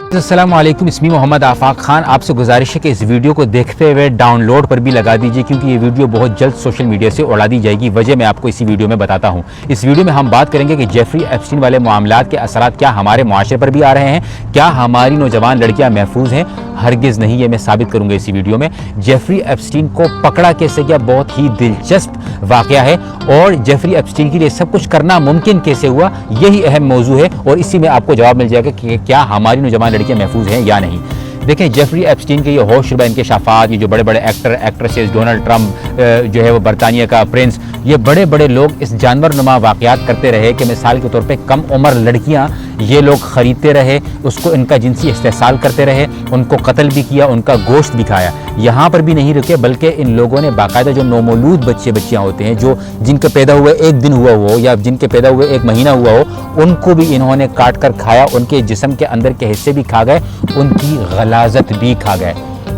अस्सलाम वालेकुम, इसमें मोहम्मद आफाक खान। आपसे गुजारिश है कि इस वीडियो को देखते हुए डाउनलोड पर भी लगा दीजिए, क्योंकि ये वीडियो बहुत जल्द सोशल मीडिया से उड़ा दी जाएगी। वजह मैं आपको इसी वीडियो में बताता हूँ। इस वीडियो में हम बात करेंगे कि जेफरी एप्स्टीन वाले मामलात के असरात क्या हमारे मुआशरे पर भी आ रहे हैं, क्या हमारी नौजवान लड़कियाँ महफूज हैं। हरगिज़ नहीं, ये मैं साबित करूँगा इसी वीडियो में। जेफरी एप्स्टीन को पकड़ा कैसे गया, बहुत ही दिलचस्प वाक़या है, और जेफरी एप्स्टीन के लिए सब कुछ करना मुमकिन कैसे हुआ, यही अहम मौजू है, और इसी में आपको जवाब मिल जाएगा कि क्या हमारी नौजवान लड़कियाँ महफूज हैं या नहीं। देखें, जेफरी एप्स्टीन के ये होशरुबा इंकशाफात, ये जो बड़े बड़े एक्टर एक्ट्रेसेस, डोनाल्ड ट्रंप जो है वो बरतानिया का प्रिंस, ये बड़े बड़े लोग इस जानवर नुमा वाक़यात करते रहे कि मिसाल के तौर पे कम उम्र लड़कियां ये लोग ख़रीदते रहे, उसको इनका जिनसी इस्तेसाल करते रहे, उनको कत्ल भी किया, उनका गोश्त भी खाया। यहाँ पर भी नहीं रुके, बल्कि इन लोगों ने बाकायदा जो नौमौलूद बच्चियाँ होते हैं, जो जिनके पैदा हुए एक दिन हुआ हो या जिनके पैदा हुए एक महीना हुआ हो, उनको भी इन्होंने काट कर खाया, उनके जिस्म के अंदर के हिस्से भी खा गए, उनकी गलाजत भी खा गए।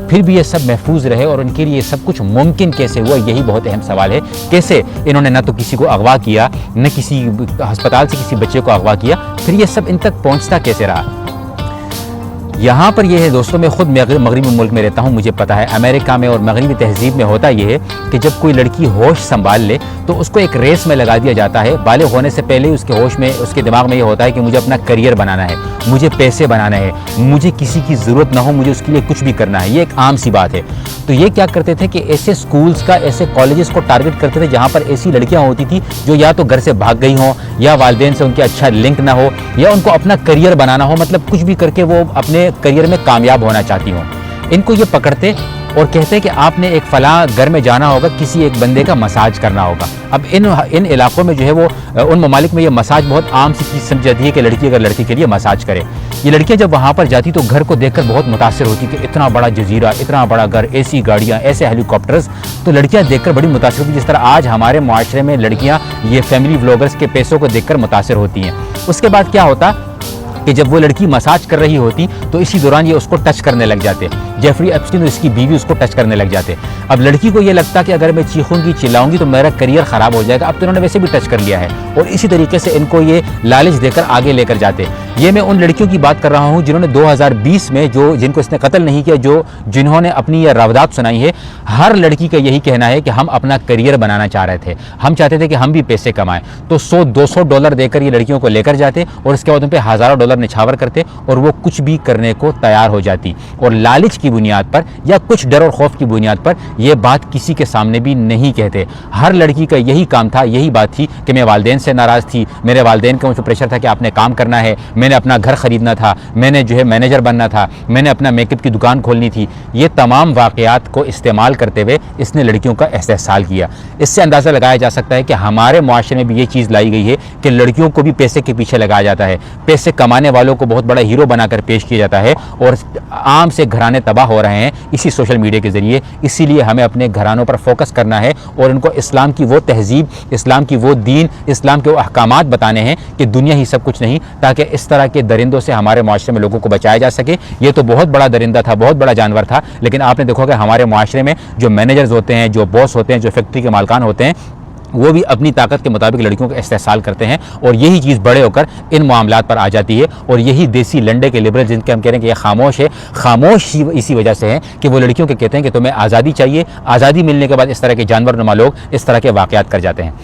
फिर भी ये सब महफूज रहे, और उनके लिए सब कुछ मुमकिन कैसे हुआ, यही बहुत अहम सवाल है। कैसे इन्होंने न तो किसी को अगवा किया, न किसी अस्पताल से किसी बच्चे को अगवा किया, फिर ये सब इन तक पहुंचता कैसे रहा। यहाँ पर यह है दोस्तों, मैं खुद मगरबी मुल्क में रहता हूँ, मुझे पता है अमेरिका में और मगरबी तहजीब में होता यह है कि जब कोई लड़की होश संभाल ले तो उसको एक रेस में लगा दिया जाता है। बालिग होने से पहले उसके होश में, उसके दिमाग में ये होता है कि मुझे अपना करियर बनाना है, मुझे पैसे बनाना है, मुझे किसी की ज़रूरत ना हो, मुझे उसके लिए कुछ भी करना है। ये एक आम सी बात है। तो ये क्या करते थे कि ऐसे स्कूल्स का, ऐसे कॉलेजेस को टारगेट करते थे जहाँ पर ऐसी लड़कियाँ होती थी जो या तो घर से भाग गई हों, या वालिदैन से उनके अच्छा लिंक ना हो, या उनको अपना करियर बनाना हो, मतलब कुछ भी करके वो अपने करियर में कामयाब होना चाहती हों। इनको ये पकड़ते और कहते कि आपने एक फलां घर में जाना होगा, किसी एक बंदे का मसाज करना होगा। अब इन इलाकों में जो है वो, उन ममालिक में ये मसाज बहुत आम सी चीज़ समझ जाती है कि लड़की अगर लड़के के लिए मसाज करे। ये लड़कियां जब वहाँ पर जाती तो घर को देखकर बहुत मुतासिर होती कि इतना बड़ा जजीरा, इतना बड़ा घर, ऐसी गाड़ियाँ, ऐसे हेलीकॉप्टर्स, तो लड़कियाँ देखकर बड़ी मुतासिर होती, जिस तरह आज हमारे मुआशरे में लड़कियाँ ये फैमिली व्लॉगर्स के पैसों को देखकर मुतासिर होती हैं। उसके बाद क्या होता कि जब वो लड़की मसाज कर रही होती तो इसी दौरान ये उसको टच करने लग जाते। जेफरी एप्स्टीन और इसकी बीवी उसको टच करने लग जाते। अब लड़की को ये लगता कि अगर मैं चीखूंगी, चिल्लाऊंगी तो मेरा करियर ख़राब हो जाएगा। अब तो इन्होंने वैसे भी टच कर लिया है, और इसी तरीके से इनको ये लालच देकर आगे लेकर जाते। ये मैं उन लड़कियों की बात कर रहा हूँ जिन्होंने 2020 में जिनको इसने कत्ल नहीं किया, जिन्होंने अपनी ये रवादात सुनाई है। हर लड़की का यही कहना है कि हम अपना करियर बनाना चाह रहे थे, हम चाहते थे कि हम भी पैसे कमाएं। तो $100-200 देकर ये लड़कियों को लेकर जाते, और इसके बाद उन पर हज़ारों डॉलर निछावर करते, और वो कुछ भी करने को तैयार हो जाती। और लालच की बुनियाद पर या कुछ डर और खौफ की बुनियाद पर यह बात किसी के सामने भी नहीं कहते। हर लड़की का यही काम था, यही बात थी कि मैं वालिदैन से नाराज़ थी, मेरे वालिदैन का मुझ पर प्रेशर था कि आपने काम करना है, मैंने अपना घर ख़रीदना था, मैंने जो है मैनेजर बनना था, मैंने अपना मेकअप की दुकान खोलनी थी। ये तमाम वाक़यात को इस्तेमाल करते हुए इसने लड़कियों का इस्तेहसाल किया। इससे अंदाज़ा लगाया जा सकता है कि हमारे मुआशरे में भी ये चीज़ लाई गई है कि लड़कियों को भी पैसे के पीछे लगाया जाता है, पैसे कमाने वालों को बहुत बड़ा हीरो बनाकर पेश किया जाता है, और आम से घराने तबाह हो रहे हैं इसी सोशल मीडिया के ज़रिए। इसीलिए हमें अपने घरानों पर फोकस करना है, और उनको इस्लाम की वो तहजीब, इस्लाम की वो दीन, इस्लाम के वो अहकामात बताने हैं कि दुनिया ही सब कुछ नहीं, ताकि इस तरह के दरिंदों से हमारे मुआशरे में लोगों को बचाया जा सके। ये तो बहुत बड़ा दरिंदा था, बहुत बड़ा जानवर था, लेकिन आपने देखा कि हमारे मुआशरे में जो मैनेजर्स होते हैं, जो बॉस होते हैं, जो फैक्ट्री के मालकान होते हैं, वो भी अपनी ताकत के मुताबिक लड़कियों का इस्तेहसाल करते हैं, और यही चीज़ बड़े होकर इन मामलात पर आ जाती है। और यही देसी लंडे के लिबरल जिनके हम कह रहे हैं कि ये खामोश है, खामोश इसी वजह से है कि वो लड़कियों के कहते हैं कि तुम्हें आज़ादी चाहिए, आज़ादी मिलने के बाद इस तरह के जानवर नुमा लोग इस तरह के वाक़यात कर जाते हैं।